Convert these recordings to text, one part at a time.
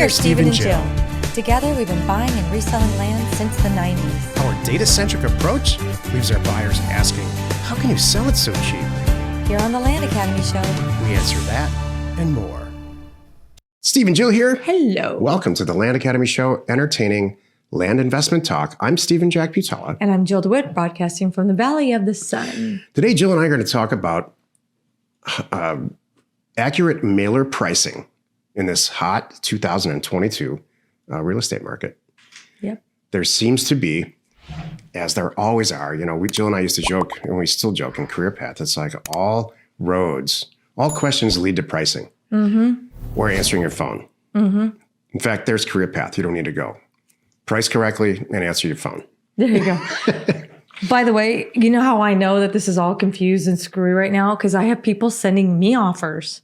We are Stephen and Jill. Together, we've been buying and reselling land since the 90s. Our data-centric approach leaves our buyers asking, how can you sell it so cheap? Here on the Land Academy Show, We answer that and more. Steve and Jill here. hello. Welcome to the Land Academy Show, entertaining land investment talk. I'm Stephen Jack Butala. And I'm Jill DeWitt, broadcasting from the Valley of the Sun. Today, Jill and I are going to talk about accurate mailer pricing in this hot 2022 real estate market. Yep. There seems to be, as there always are, Jill and I used to joke, and we still joke in Career Path, it's like all questions lead to pricing or answering your phone. In fact, there's Career Path. You don't need to go. Price correctly and answer your phone. There you go. By the way, you know how I know that this is all confused and screwy right now? Because I have people sending me offers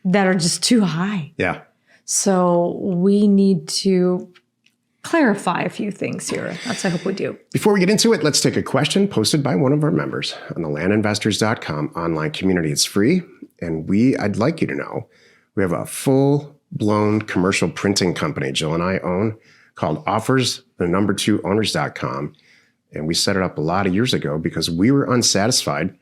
that are just too high. Yeah. So we need to clarify a few things here. That's what I hope we do. Before we get into it, let's take a question posted by one of our members on the landinvestors.com online community. It's free. And I'd like you to know, we have a full-blown commercial printing company Jill and I own called offers2owners.com. And we set it up a lot of years ago because we were unsatisfied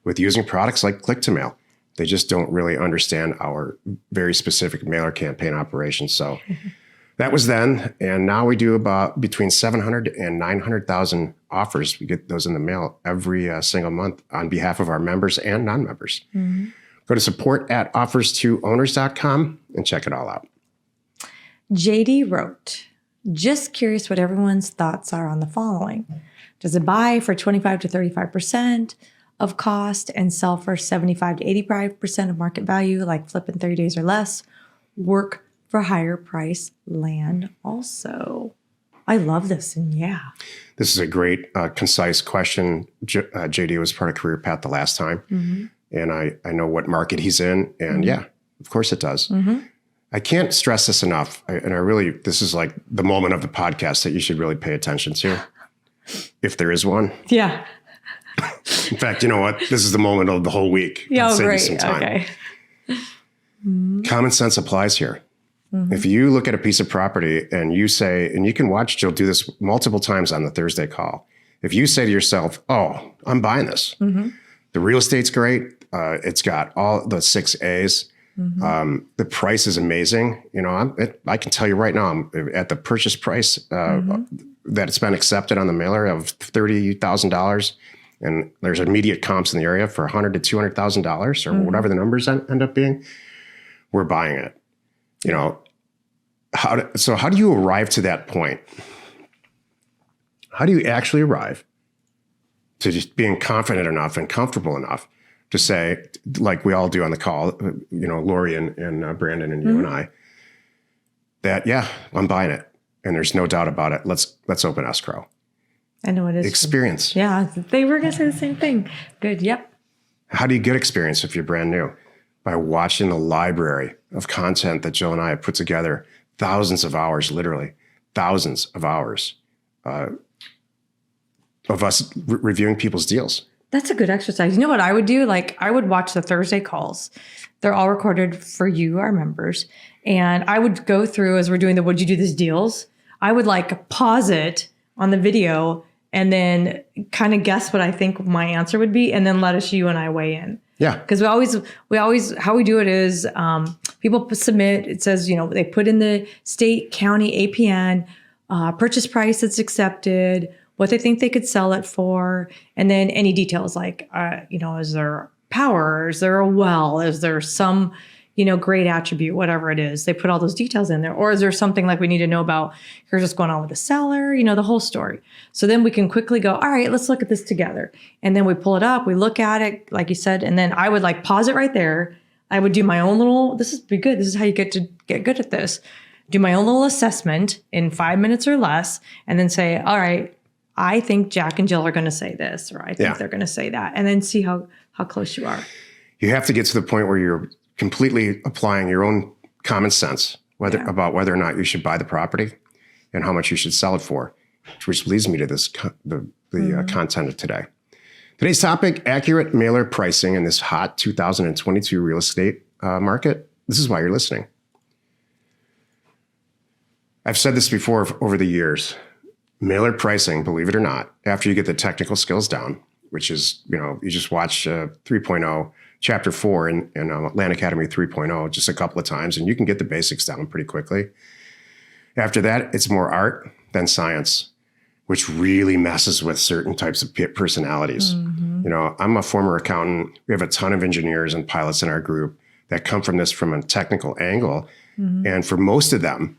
with using products like click-to-mail. They just don't really understand our very specific mailer campaign operations. So that was then. And now we do about between 700 and 900,000 offers. We get those in the mail every single month on behalf of our members and non-members. Go to support@offers2owners.com and check it all out. JD wrote, just curious what everyone's thoughts are on the following. Does it buy for 25 to 35% of cost and sell for 75 to 85% of market value, like flip in 30 days or less, work for higher price land also? I love this, and yeah. This is a great, concise question. JD was part of Career Path the last time, and I know what market he's in, and yeah, of course it does. I can't stress this enough, this is like the moment of the podcast that you should really pay attention to, if there is one. Yeah. In fact, you know what? This is the moment of the whole week. Yeah, Save you great. some time. Okay. Common sense applies here. If you look at a piece of property and you say, and you can watch Jill do this multiple times on the Thursday call. If you say to yourself, oh, I'm buying this. The real estate's great. It's got all the 6 A's. The price is amazing. I can tell you right now, I'm at the purchase price that it's been accepted on the mailer of $30,000. And there's immediate comps in the area for $100,000 to $200,000 or whatever the numbers end up being. We're buying it. How do you arrive to that point? How do you actually arrive to just being confident enough and comfortable enough to say, like we all do on the call, Lori and Brandon and you and I, that, yeah, I'm buying it. And there's no doubt about it. Let's open escrow. I know it is. Experience. Yeah, they were going to say the same thing. Good, yep. How do you get experience if you're brand new? By watching the library of content that Jill and I have put together, thousands of hours, literally, thousands of hours of us reviewing people's deals. That's a good exercise. You know what I would do? I would watch the Thursday calls. They're all recorded for you, our members. And I would go through as we're doing the would you do this deals. I would pause it on the video and then kind of guess what I think my answer would be and then let you and I weigh in. Yeah. Because we always, how we do it is people submit, it says, they put in the state, county, APN, purchase price that's accepted, what they think they could sell it for, and then any details is there power? Is there a well? Is there some, great attribute, whatever it is. They put all those details in there. Or is there something we need to know about, here's what's going on with the seller, the whole story. So then we can quickly go, all right, let's look at this together. And then we pull it up, we look at it, like you said, and then I would pause it right there. I would do my own little, this is pretty good. This is how you get good at this. Do my own little assessment in 5 minutes or less, and then say, all right, I think Jack and Jill are going to say this, or I think they're going to say that, and then see how close you are. You have to get to the point where you're completely applying your own common sense about whether or not you should buy the property and how much you should sell it for, which leads me to this the content of today. Today's topic, accurate mailer pricing in this hot 2022 real estate market. This is why you're listening. I've said this before over the years. Mailer pricing, believe it or not, after you get the technical skills down, which is, you just watch 3.0, Chapter 4 in Land Academy 3.0 just a couple of times, and you can get the basics down pretty quickly. After that, it's more art than science, which really messes with certain types of personalities. I'm a former accountant. We have a ton of engineers and pilots in our group that come from a technical angle. And for most of them,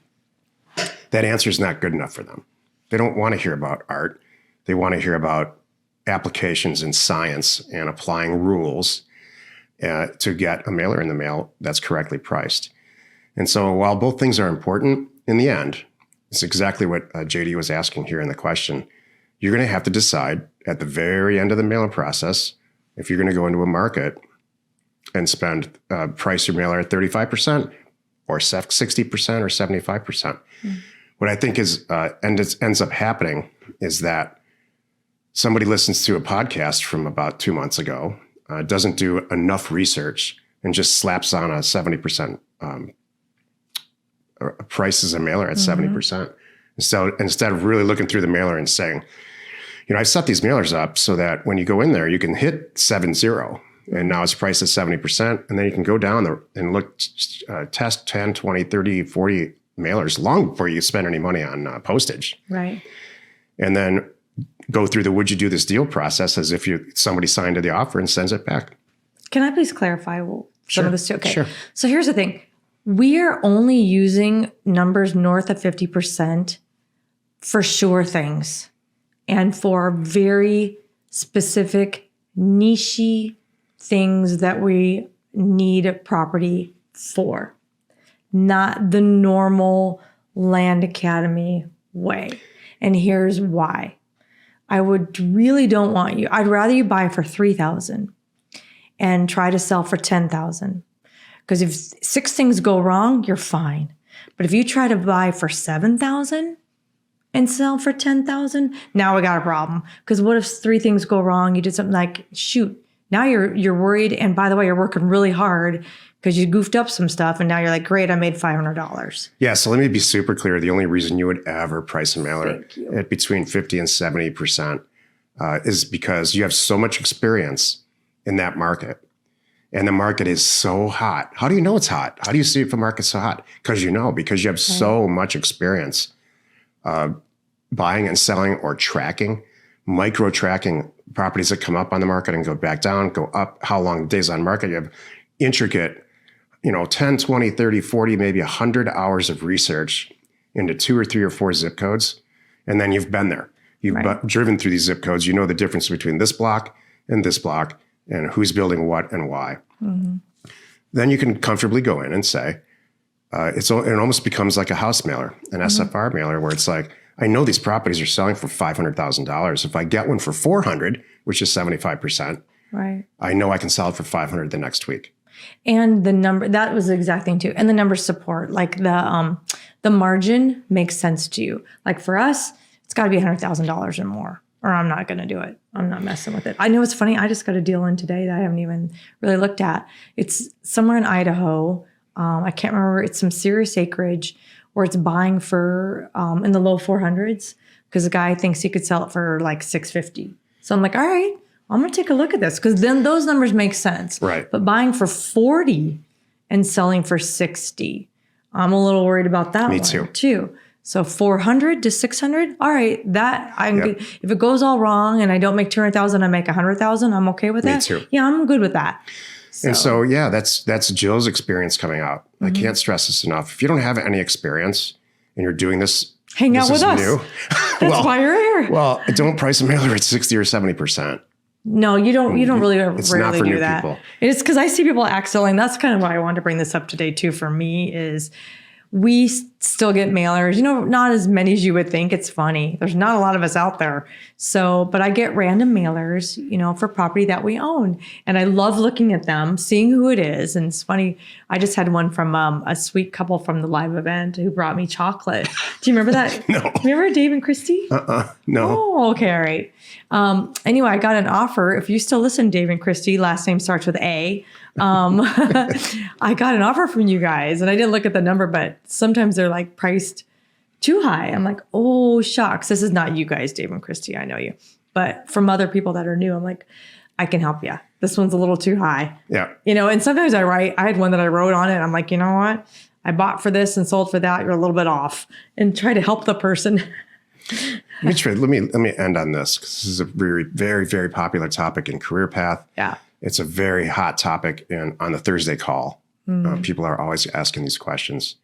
that answer is not good enough for them. They don't want to hear about art. They want to hear about applications in science and applying rules to get a mailer in the mail that's correctly priced. And so while both things are important, in the end, it's exactly what JD was asking here in the question. You're going to have to decide at the very end of the mailer process if you're going to go into a market and price your mailer at 35% or 60% or 75%. What I think ends up happening is that somebody listens to a podcast from about 2 months ago, doesn't do enough research, and just slaps on a 70% prices a mailer at 70%. Instead of really looking through the mailer and saying, I set these mailers up so that when you go in there, you can hit 7.0, and now it's priced at 70%. And then you can go down and look, test 10, 20, 30, 40 mailers long before you spend any money on postage. Right. And then go through the would you do this deal process as if somebody signed to the offer and sends it back. Can I please clarify some of this too? Okay. Sure. So here's the thing. We are only using numbers north of 50% for sure things and for very specific niche things that we need property for, not the normal Land Academy way. And here's why. I don't want you. I'd rather you buy for $3,000 and try to sell for $10,000. Because if 6 things go wrong, you're fine. But if you try to buy for $7,000 and sell for $10,000, now we got a problem. Because what if 3 things go wrong? You did something like, shoot, now you're worried. And by the way, you're working really hard because you goofed up some stuff. And now you're like, great, I made $500. Yeah. So let me be super clear. The only reason you would ever price a mailer at between 50 and 70% is because you have so much experience in that market. And the market is so hot. How do you know it's hot? How do you see if the market's so hot? Because you have so much experience buying and selling or micro tracking properties that come up on the market and go back down, go up, how long days on market. You have intricate, 10, 20, 30, 40, maybe 100 hours of research into 2 or 3 or 4 zip codes. And then you've been there. You've driven through these zip codes. You know the difference between this block and who's building what and why. Then you can comfortably go in and say, it almost becomes like a house mailer, an SFR mailer, where it's like, I know these properties are selling for $500,000. If I get one for $400,000, which is 75%, right, I know I can sell it for $500,000 the next week. And the number, that was the exact thing too. And the numbers support, like the margin makes sense to you. Like for us, it's got to be $100,000 or more, or I'm not going to do it. I'm not messing with it. I know it's funny. I just got a deal in today that I haven't even really looked at. It's somewhere in Idaho. I can't remember. It's some serious acreage where it's buying for in the low 400s because the guy thinks he could sell it for like $650. So I'm like, all right, I'm going to take a look at this because then those numbers make sense. Right. But buying for 40 and selling for 60, I'm a little worried about that. Me one too. So 400 to 600. All right, that I'm good. If it goes all wrong and I don't make 200,000, I make 100,000. I'm okay with that. Me too. Yeah, I'm good with that. And so, yeah, that's Jill's experience coming out. I can't stress this enough. If you don't have any experience and you're doing this, hang out with us. New, That's why you're here. Well, don't price a mailer at 60 or 70%. No, you don't. You don't really It's rarely not for do new that. people. It's because I see people act selling. That's kind of why I wanted to bring this up today too. For me, is we still get mailers. Not as many as you would think. It's funny. There's not a lot of us out there. So, but I get random mailers, for property that we own, and I love looking at them, seeing who it is. And it's funny. I just had one from a sweet couple from the live event who brought me chocolate. Do you remember that? No. Remember Dave and Christy? No. Oh, okay, all right. Anyway, I got an offer. If you still listen, Dave and Christy, last name starts with A. I got an offer from you guys, and I didn't look at the number, but sometimes they're like priced too high. I'm like, oh, shucks. This is not you guys, Dave and Christy. I know you. But from other people that are new, I'm like, I can help you. This one's a little too high. Yeah. And sometimes I had one that I wrote on it. I'm like, you know what? I bought for this and sold for that. You're a little bit off, and try to help the person. Let me end on this, because this is a very, very, very popular topic in Career Path. Yeah. It's a very hot topic on the Thursday call. People are always asking these questions.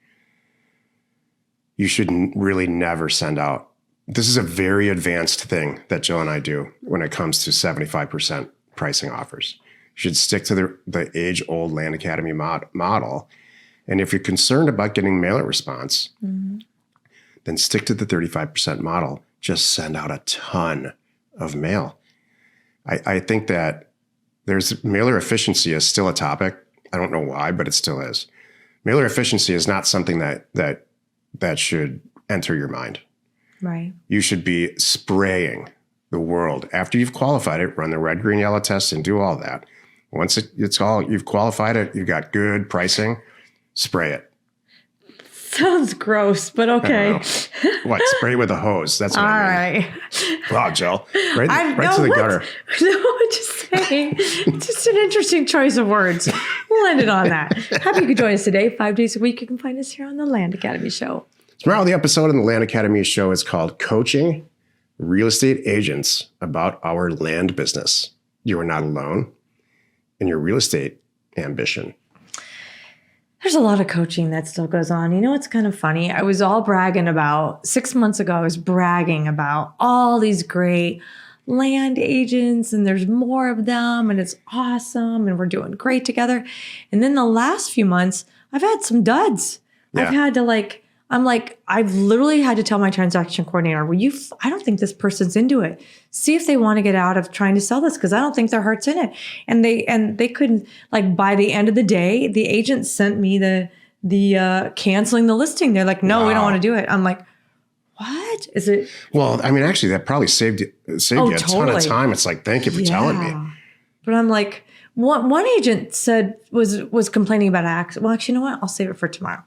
You should really never send out. This is a very advanced thing that Jill and I do when it comes to 75% pricing offers. You should stick to the age-old Land Academy model. And if you're concerned about getting mailer response, then stick to the 35% model. Just send out a ton of mail. I think that there's mailer efficiency is still a topic. I don't know why, but it still is. Mailer efficiency is not something that should enter your mind. Right. You should be spraying the world. After you've qualified it, run the red, green, yellow test and do all that. Once you've qualified it, you've got good pricing, spray it. Sounds gross, but okay. What? Spray with a hose. That's what I mean. Right. Wow, Jill. Right to the gutter. No, I'm just saying. Just an interesting choice of words. We'll end it on that. Happy you could join us today. 5 days a week. You can find us here on the Land Academy Show. Tomorrow, the episode on the Land Academy Show is called Coaching Real Estate Agents About Our Land Business. You are not alone in your real estate ambition. There's a lot of coaching that still goes on. It's kind of funny. I was all bragging about 6 months ago. I was bragging about all these great land agents, and there's more of them, and it's awesome, and we're doing great together. And then the last few months, I've had some duds. Yeah. I've had to I've literally had to tell my transaction coordinator, I don't think this person's into it. See if they want to get out of trying to sell this, because I don't think their heart's in it. And they couldn't, by the end of the day, the agent sent me the canceling the listing. They're like, no, we don't want to do it. I'm like, what is it? Well, I mean, actually, that probably saved you a ton of time. It's like, thank you for telling me. But I'm like, one agent said was complaining about accident. Well, actually, you know what? I'll save it for tomorrow.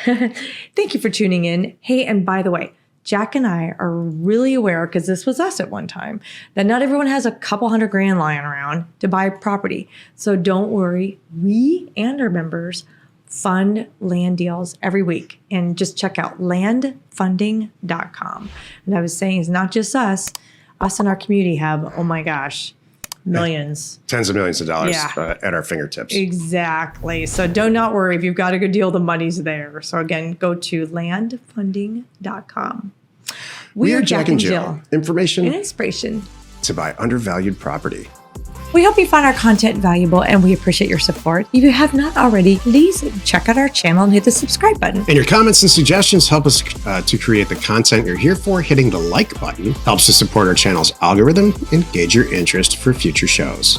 Thank you for tuning in. Hey, and by the way, Jack and I are really aware, because this was us at one time, that not everyone has a couple $100,000 lying around to buy property. So don't worry. We and our members fund land deals every week. And just check out landfunding.com. And I was saying, it's not just us in our community have, oh my gosh, millions. Tens of millions of dollars at our fingertips. Exactly. So do not worry. If you've got a good deal, the money's there. So again, go to landfunding.com. We are Jack and Jill. Information and inspiration to buy undervalued property. We hope you find our content valuable, and we appreciate your support. If you have not already, please check out our channel and hit the subscribe button. And your comments and suggestions help us to create the content you're here for. Hitting the like button helps to support our channel's algorithm and gauge your interest for future shows.